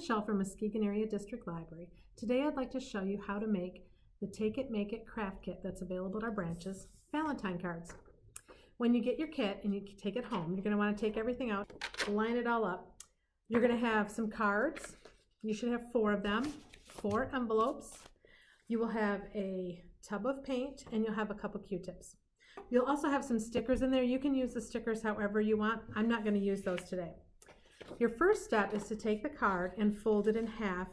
Michele from Muskegon Area District Library. Today I'd like to show you how to make the Take It Make It craft kit that's available at our branches, Valentine cards. When you get your kit and you take it home, you're going to want to take everything out, line it all up. You're going to have some cards. You should have 4 of them, 4 envelopes. You will have a tub of paint and you'll have a couple Q-tips. You'll also have some stickers in there. You can use the stickers however you want. I'm not going to use those today. Your first step is to take the card and fold it in half.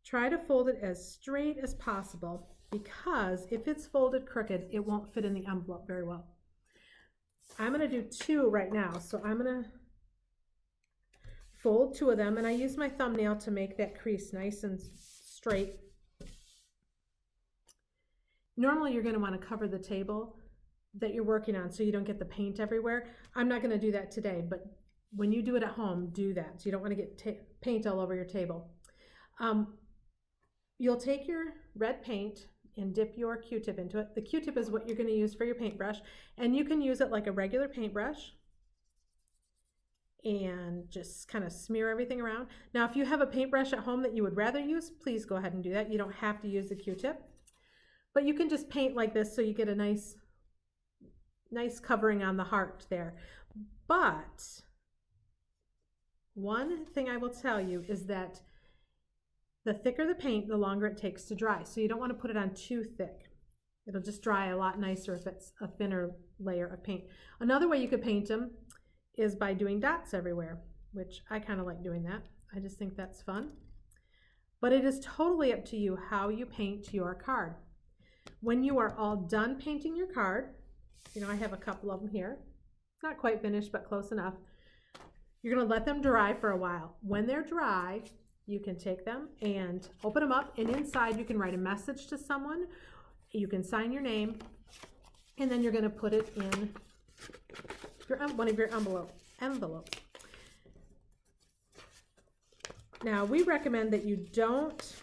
Try to fold it as straight as possible because if it's folded crooked, it won't fit in the envelope very well. I'm going to do 2 right now, so I'm going to fold 2 of them, and I use my thumbnail to make that crease nice and straight. Normally you're going to want to cover the table that you're working on so you don't get the paint everywhere. I'm not going to do that today, but when you do it at home, do that. So you don't want to get paint all over your table. You'll take your red paint and dip your Q-tip into it. The Q-tip is what you're going to use for your paintbrush, and you can use it like a regular paintbrush and just kind of smear everything around. Now, if you have a paintbrush at home that you would rather use, please go ahead and do that. You don't have to use the Q-tip, but you can just paint like this so you get a nice covering on the heart there. But one thing I will tell you is that the thicker the paint, the longer it takes to dry. So you don't want to put it on too thick. It'll just dry a lot nicer if it's a thinner layer of paint. Another way you could paint them is by doing dots everywhere, which I kind of like doing that. I just think that's fun. But it is totally up to you how you paint your card. When you are all done painting your card, you know, I have a couple of them here. Not quite finished, but close enough. You're going to let them dry for a while. When they're dry, you can take them and open them up, and inside you can write a message to someone. You can sign your name, and then you're going to put it in one of your envelopes. Now, we recommend that you don't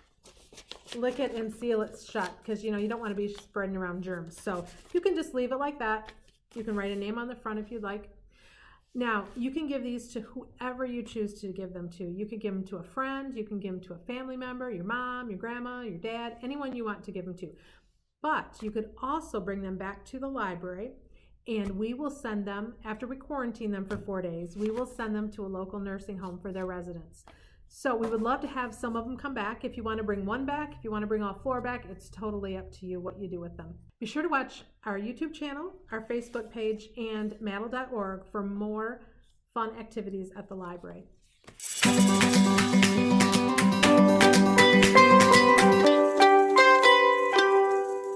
lick it and seal it shut because, you know, you don't want to be spreading around germs. So you can just leave it like that. You can write a name on the front if you'd like. Now, you can give these to whoever you choose to give them to. You could give them to a friend, you can give them to a family member, your mom, your grandma, your dad, anyone you want to give them to. But you could also bring them back to the library, and we will send them, after we quarantine them for 4 days, we will send them to a local nursing home for their residents. So we would love to have some of them come back. If you want to bring 1 back, if you want to bring all 4 back, it's totally up to you what you do with them. Be sure to watch our YouTube channel, our Facebook page, and maddle.org for more fun activities at the library.